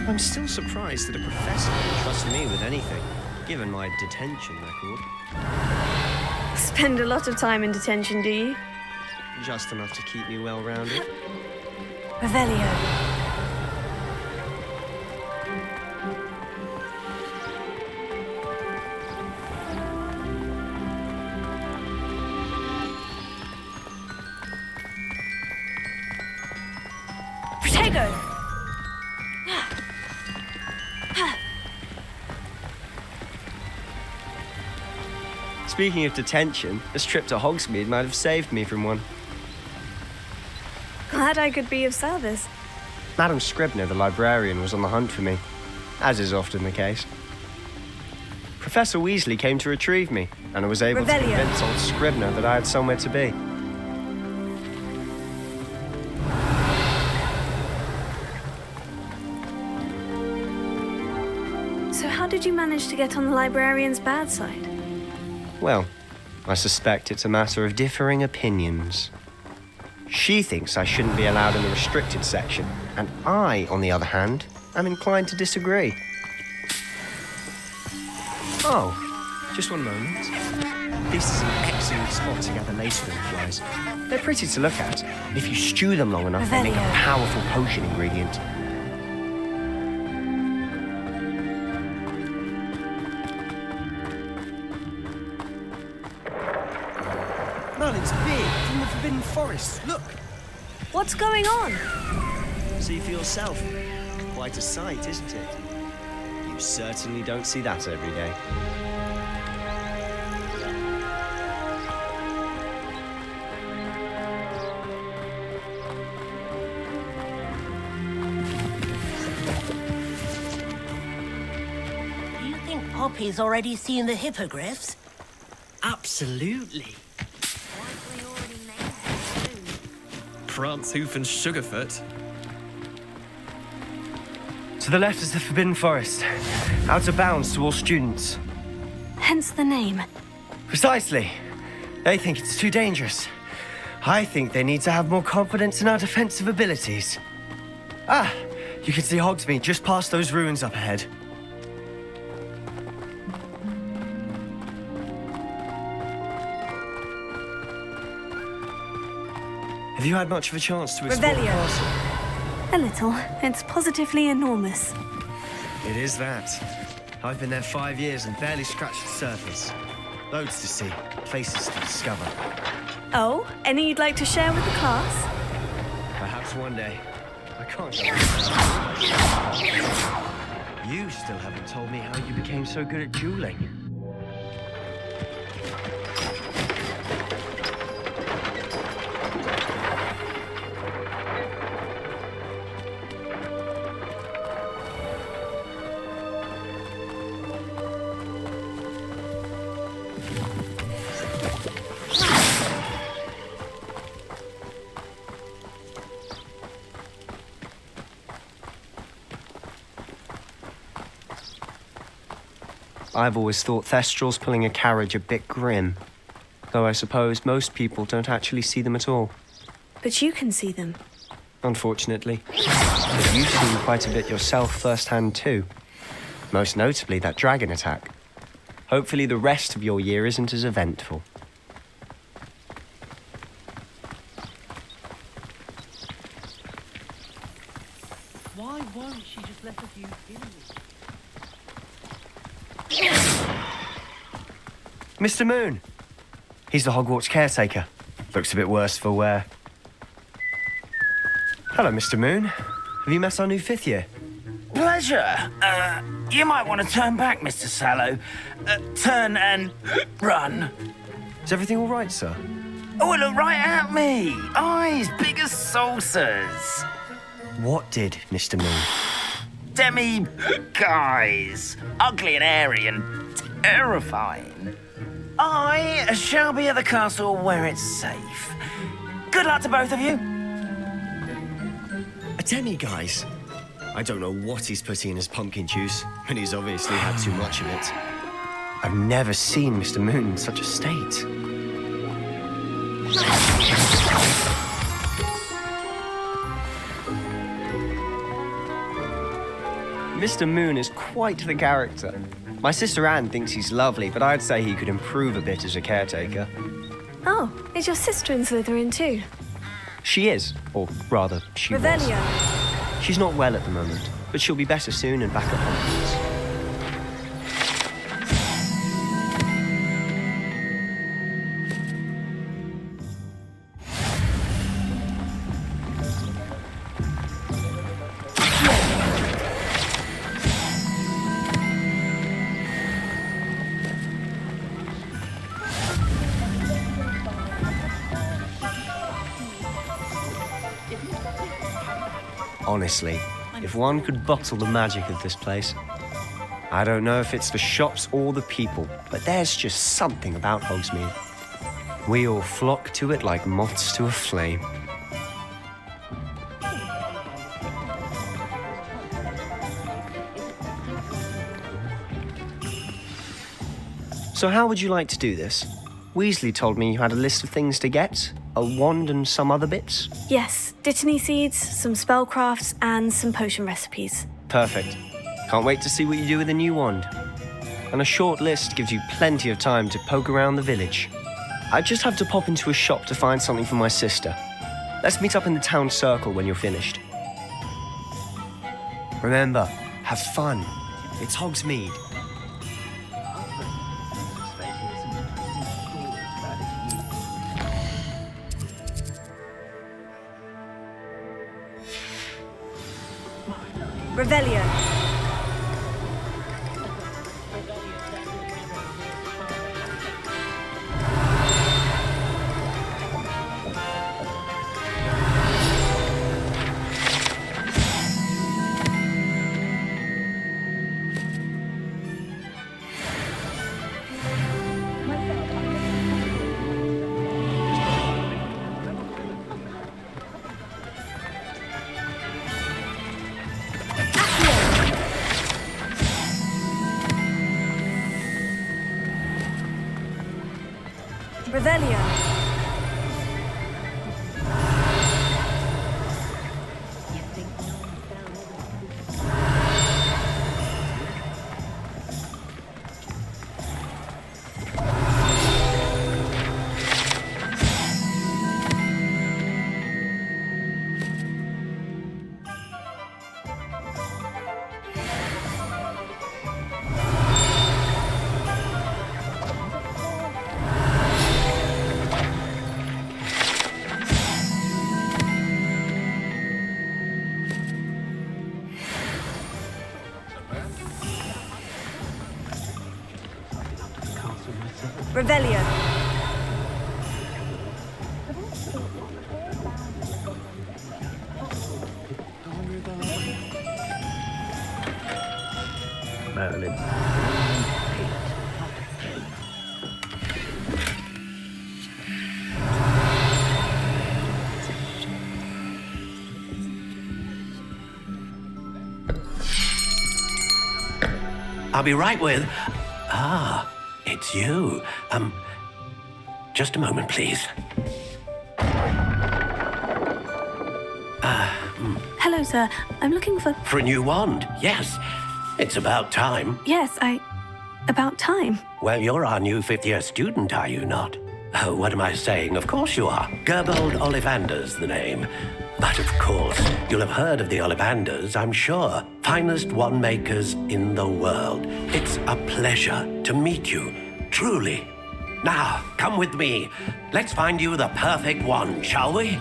I'm still surprised that a professor would trust me with anything, given my detention record. Spend a lot of time in detention, do you? Just enough to keep me well-rounded. Revelio. Protego! Speaking of detention, this trip to Hogsmeade might have saved me from one. Glad I could be of service. Madam Scribner, the librarian, was on the hunt for me, as is often the case. Professor Weasley came to retrieve me, and I was able to convince old Scribner that I had somewhere to be. So how did you manage to get on the librarian's bad side? Well, I suspect it's a matter of differing opinions. She thinks I shouldn't be allowed in the restricted section, and I, on the other hand, am inclined to disagree. Oh, just one moment. This is an excellent spot to gather laceworm flies. They're pretty to look at. If you stew them long enough, they make a powerful potion ingredient. Merlin's beard from the Forbidden Forest. Look. What's going on? See for yourself. Quite a sight, isn't it? You certainly don't see that every day. Do you think Poppy's already seen the hippogriffs? Absolutely. France, Hoof and Sugarfoot. To the left is the Forbidden Forest. Out of bounds to all students. Hence the name. Precisely. They think it's too dangerous. I think they need to have more confidence in our defensive abilities. Ah, you can see Hogsmeade just past those ruins up ahead. Have you had much of a chance to explore the castle? A little. It's positively enormous. It is that. I've been there 5 years and barely scratched the surface. Loads to see, places to discover. Oh, any you'd like to share with the class? Perhaps one day. I can't go. You still haven't told me how you became so good at dueling. I've always thought Thestrals pulling a carriage a bit grim, though I suppose most people don't actually see them at all. But you can see them. Unfortunately. But you've seen quite a bit yourself firsthand too. Most notably that dragon attack. Hopefully the rest of your year isn't as eventful. Why won't she just let us use Gimli? Mr. Moon! He's the Hogwarts caretaker. Looks a bit worse for wear. Hello, Mr. Moon. Have you met our new 5th year? Pleasure. You might want to turn back, Mr. Sallow. Turn and run. Is everything all right, sir? Oh, look right at me. Eyes big as saucers. What did, Mr. Moon? Guys. Ugly and airy and terrifying. I shall be at the castle where it's safe. Good luck to both of you. A demi-guise? I don't know what he's putting in his pumpkin juice, and he's obviously had too much of it. I've never seen Mr. Moon in such a state. Mr. Moon is quite the character. My sister Anne thinks he's lovely, but I'd say he could improve a bit as a caretaker. Oh, is your sister in Slytherin too? She is, or rather, she was. Ravenclaw. She's not well at the moment, but she'll be better soon and back at Hogwarts. Honestly, if one could bottle the magic of this place. I don't know if it's the shops or the people, but there's just something about Hogsmeade. We all flock to it like moths to a flame. So how would you like to do this? Weasley told me you had a list of things to get, a wand and some other bits. Yes, Dittany seeds, some spellcrafts, and some potion recipes. Perfect. Can't wait to see what you do with the new wand. And a short list gives you plenty of time to poke around the village. I just have to pop into a shop to find something for my sister. Let's meet up in the town circle when you're finished. Remember, have fun. It's Hogsmeade. Revelio. Revelio. Revelio. Merlin. I'll be right with... Ah, it's you. Just a moment, please. Hello, sir. I'm looking for... For a new wand, yes. It's about time. Yes, about time. Well, you're our new fifth-year student, are you not? Oh, what am I saying? Of course you are. Gerbold Ollivander's the name. But of course, you'll have heard of the Ollivanders, I'm sure. Finest wand makers in the world. It's a pleasure to meet you, truly. Now, come with me. Let's find you the perfect wand, shall we?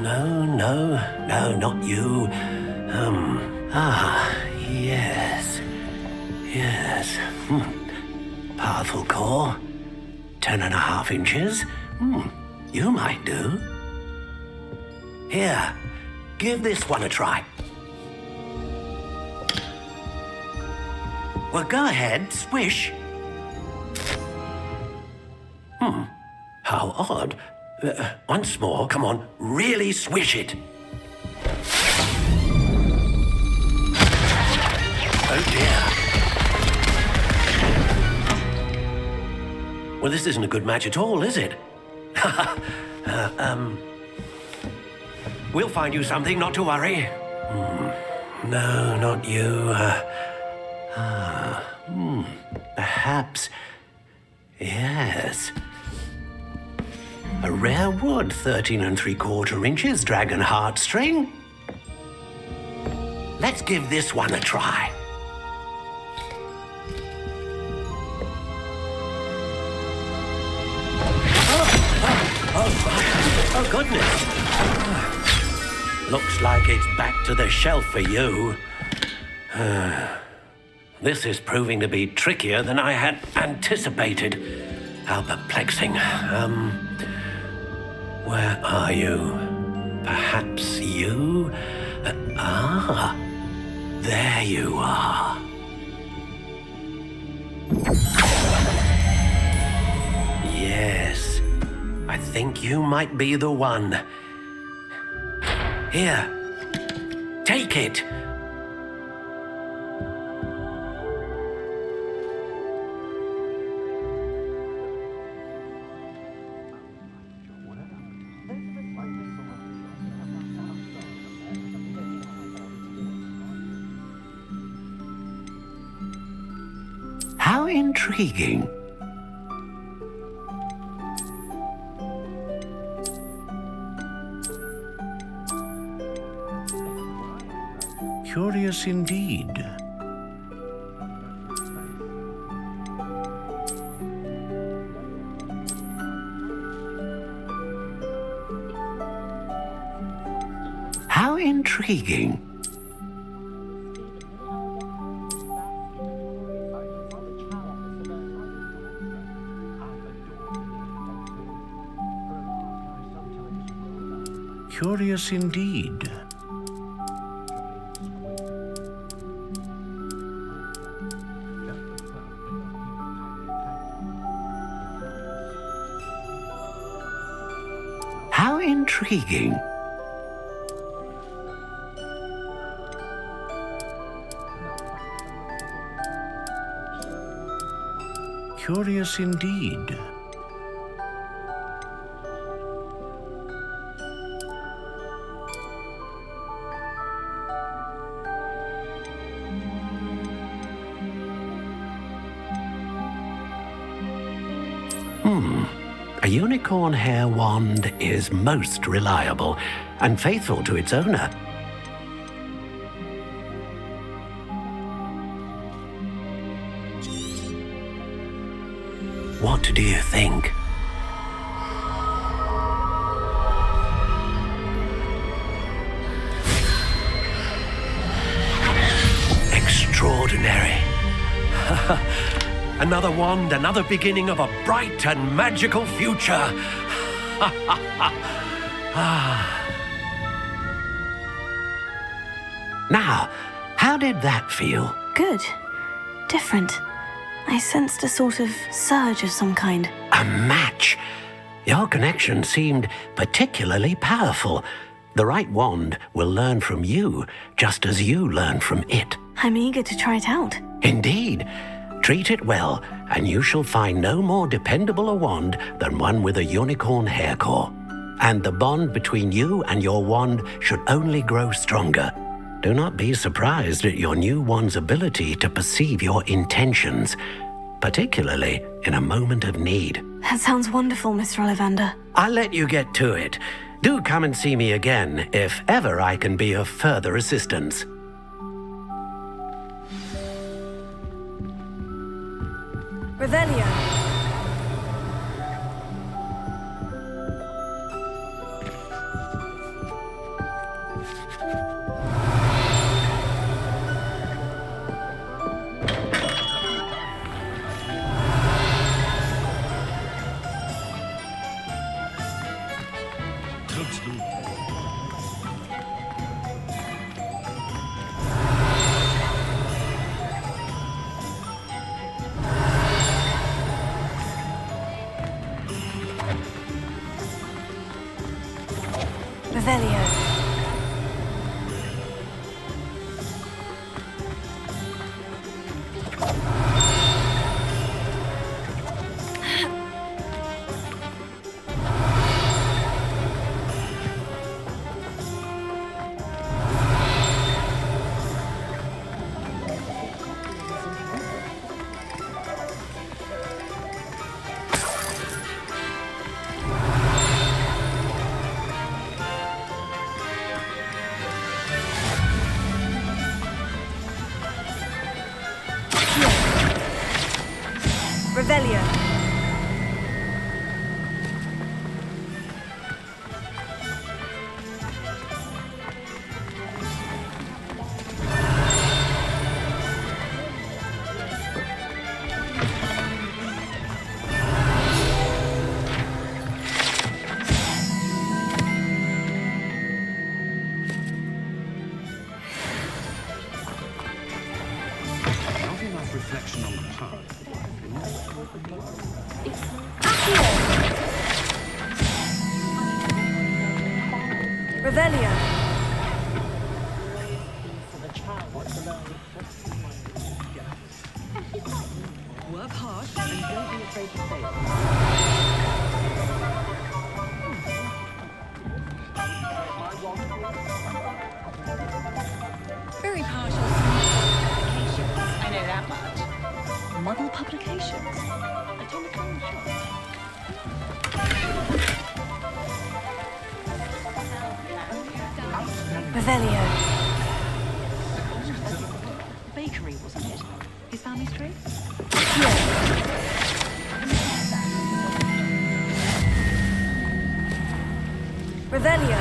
No, not you. Yes. Powerful core. 10.5 inches. You might do. Here, give this one a try. Well, go ahead, swish. How odd. Once more, come on, really swish it. Oh dear. Well, this isn't a good match at all, is it? We'll find you something, not to worry. No, not you. Perhaps. Yes. A rare wood, 13 3/4 inches, dragon heartstring. Let's give this one a try. Oh, goodness. Looks like it's back to the shelf for you. This is proving to be trickier than I had anticipated. How perplexing. Where are you? Perhaps you? There you are. Yes, I think you might be the one. Here, take it. How intriguing. Curious indeed. How intriguing. Curious indeed. How intriguing. Curious indeed. A unicorn hair wand is most reliable and faithful to its owner. What do you think? Extraordinary. Another wand, another beginning of a bright and magical future. Now, how did that feel? Good. Different. I sensed a sort of surge of some kind. A match. Your connection seemed particularly powerful. The right wand will learn from you, just as you learn from it. I'm eager to try it out. Indeed. Treat it well, and you shall find no more dependable a wand than one with a unicorn hair core. And the bond between you and your wand should only grow stronger. Do not be surprised at your new wand's ability to perceive your intentions, particularly in a moment of need. That sounds wonderful, Mr. Ollivander. I'll let you get to it. Do come and see me again if ever I can be of further assistance. Revelio. Revelio. Revelio. reflection on the past. Revelio. Work hard and don't be afraid to fail. Very partial to publications. I know that much. Model publications. Atomic Revelio. Bakery, wasn't it? His family's trade? Revelio.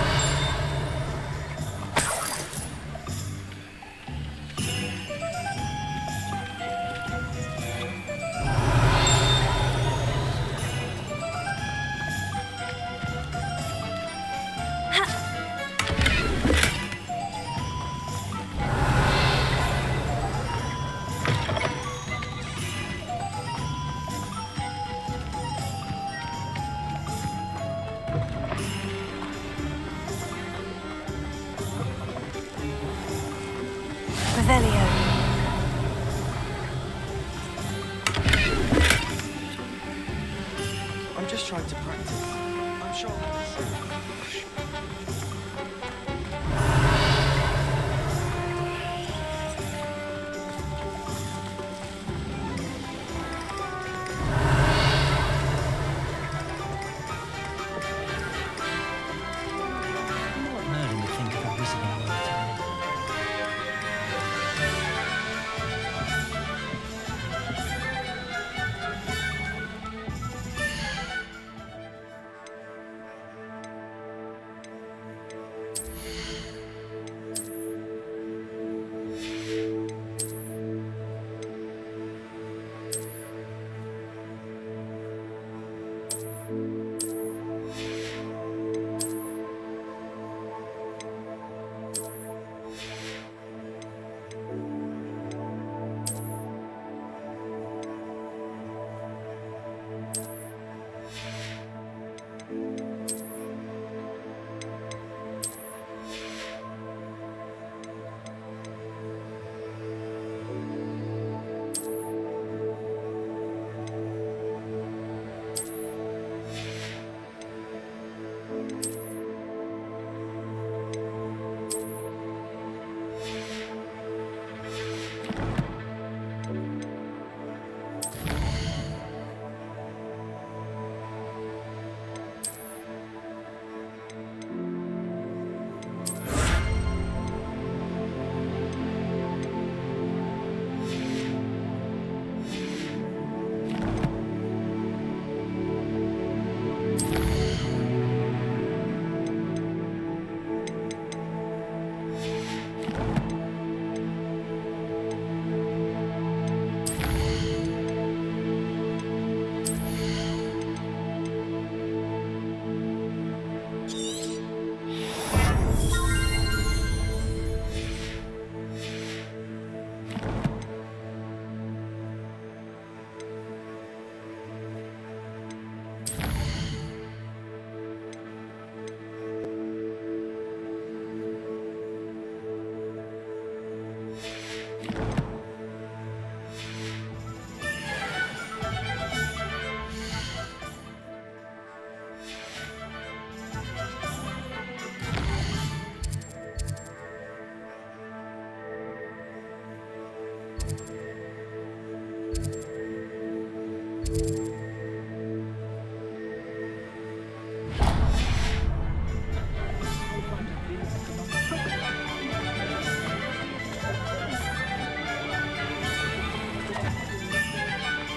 Revelio. I'm just trying to practice. I'm sure I'll be soon. What Merlin would think of a wizard in my today.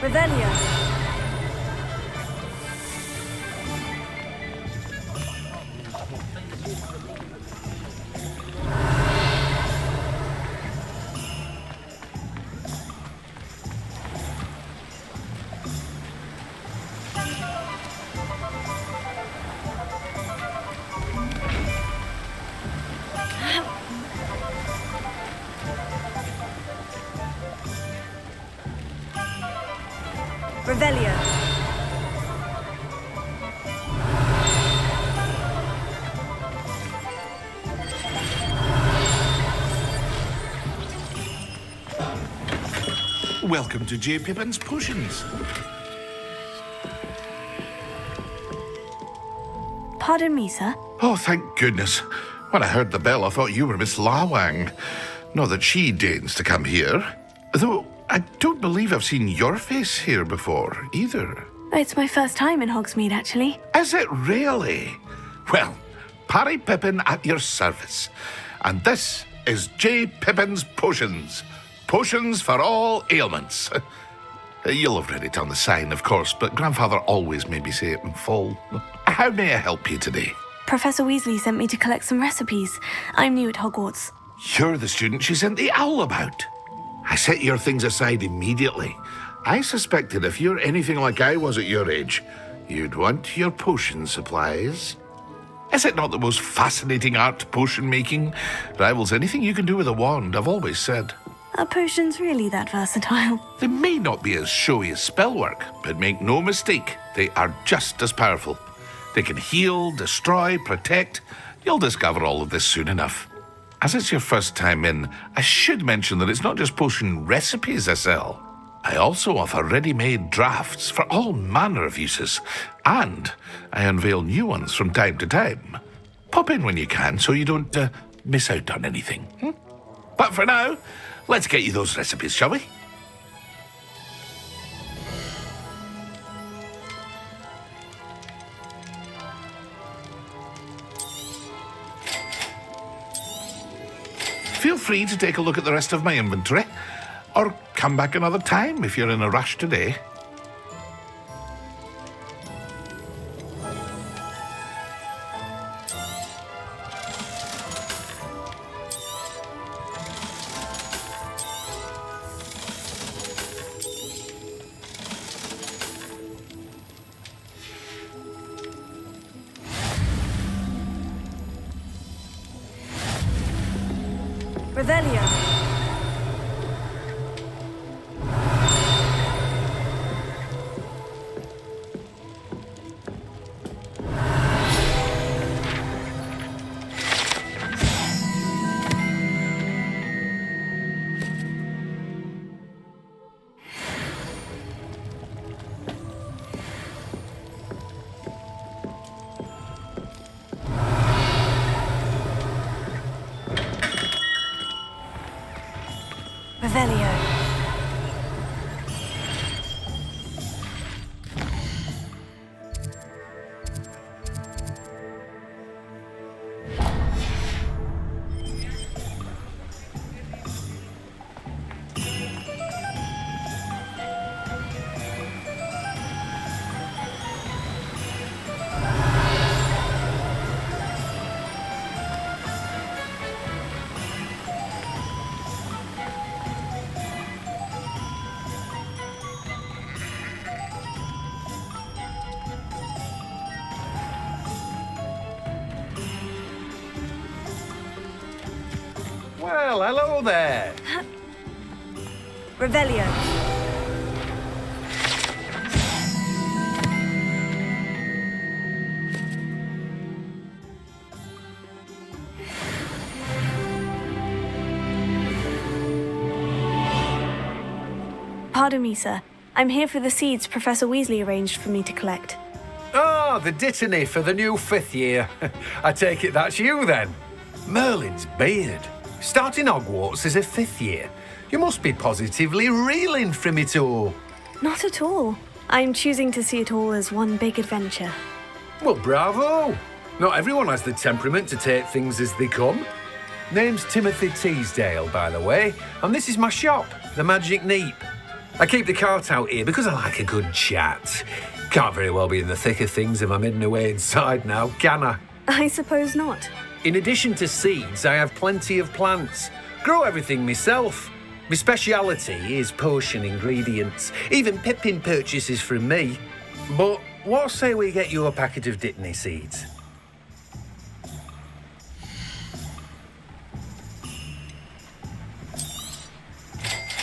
Revelio. Revelio. Welcome to J. Pippin's Potions. Pardon me, sir. Oh, thank goodness. When I heard the bell, I thought you were Miss Lawang. Not that she deigns to come here. Though, I don't believe I've seen your face here before, either. It's my first time in Hogsmeade, actually. Is it really? Well, Parry Pippin at your service. And this is J. Pippin's Potions. Potions for all ailments. You'll have read it on the sign, of course, but Grandfather always made me say it in full. How may I help you today? Professor Weasley sent me to collect some recipes. I'm new at Hogwarts. You're the student she sent the owl about. I set your things aside immediately. I suspected if you're anything like I was at your age, you'd want your potion supplies. Is it not the most fascinating art, potion making? Rivals anything you can do with a wand, I've always said. Are potions really that versatile? They may not be as showy as spellwork, but make no mistake, they are just as powerful. They can heal, destroy, protect. You'll discover all of this soon enough. As it's your first time in, I should mention that it's not just potion recipes I sell. I also offer ready-made drafts for all manner of uses, and I unveil new ones from time to time. Pop in when you can so you don't miss out on anything. But for now, let's get you those recipes, shall we? Feel free to take a look at the rest of my inventory, or come back another time if you're in a rush today. Revelio. Revelio. Well, hello there. Revelio. Pardon me, sir. I'm here for the seeds Professor Weasley arranged for me to collect. Oh, the dittany for the new 5th year. I take it that's you, then. Merlin's beard. Starting Hogwarts as a 5th year. You must be positively reeling from it all. Not at all. I'm choosing to see it all as one big adventure. Well, bravo. Not everyone has the temperament to take things as they come. Name's Timothy Teasdale, by the way, and this is my shop, the Magic Neep. I keep the cart out here because I like a good chat. Can't very well be in the thick of things if I'm hidden away inside now, can I? I suppose not. In addition to seeds, I have plenty of plants. Grow everything myself. My speciality is potion ingredients. Even Pippin purchases from me. But what say we get you a packet of dittany seeds?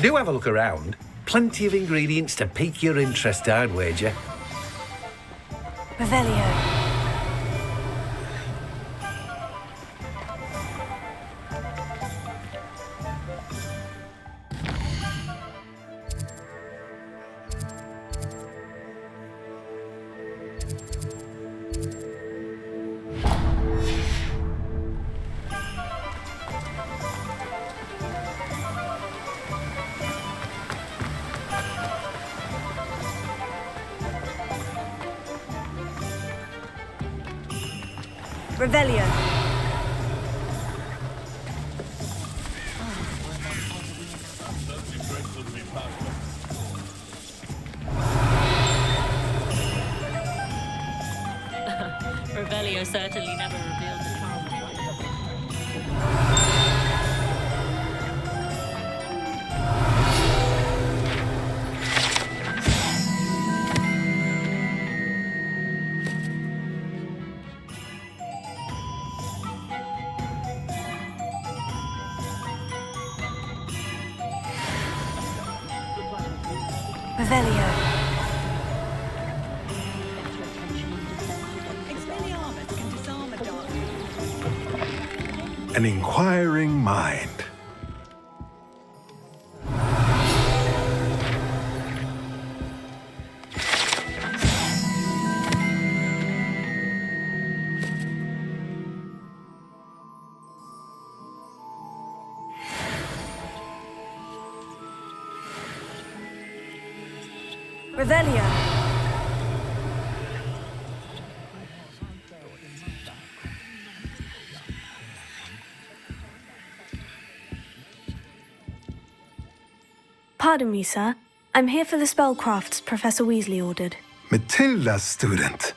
Do have a look around. Plenty of ingredients to pique your interest, I'd wager. Revelio. Revelio. Revelio certainly never revealed the charm of life. Revelio. Expelliarmus can disarm a dark. An inquiring mind. Revelio. Pardon me, sir. I'm here for the spellcrafts Professor Weasley ordered. Matilda's student.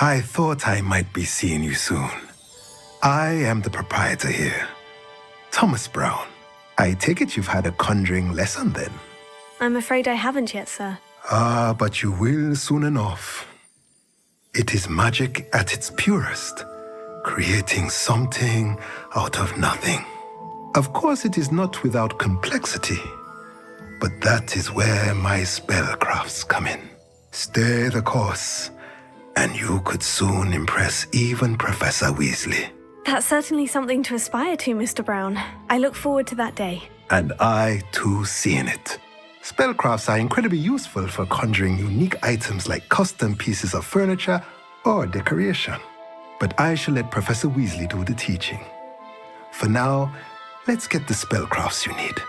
I thought I might be seeing you soon. I am the proprietor here, Thomas Brown. I take it you've had a conjuring lesson then? I'm afraid I haven't yet, sir. Ah, but you will soon enough. It is magic at its purest, creating something out of nothing. Of course, it is not without complexity, but that is where my spellcrafts come in. Stay the course, and you could soon impress even Professor Weasley. That's certainly something to aspire to, Mr. Brown. I look forward to that day. And I, too, seeing it. Spellcrafts are incredibly useful for conjuring unique items like custom pieces of furniture or decoration. But I shall let Professor Weasley do the teaching. For now, let's get the spellcrafts you need.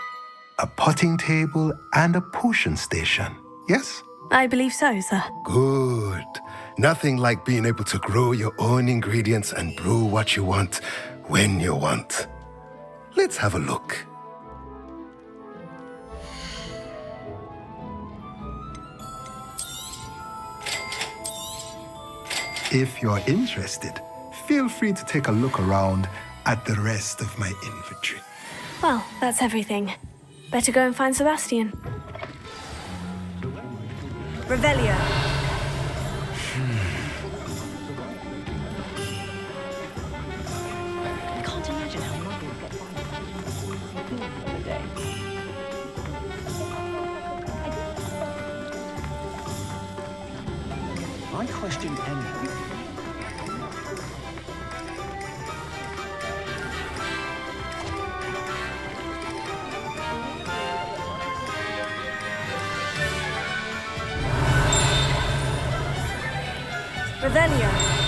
A potting table and a potion station, yes? I believe so, sir. Good. Nothing like being able to grow your own ingredients and brew what you want when you want. Let's have a look. If you're interested, feel free to take a look around at the rest of my inventory. Well, that's everything. Better go and find Sebastian. Revelio. I can't imagine how Muggles get by the other day. I question anything. Revelio.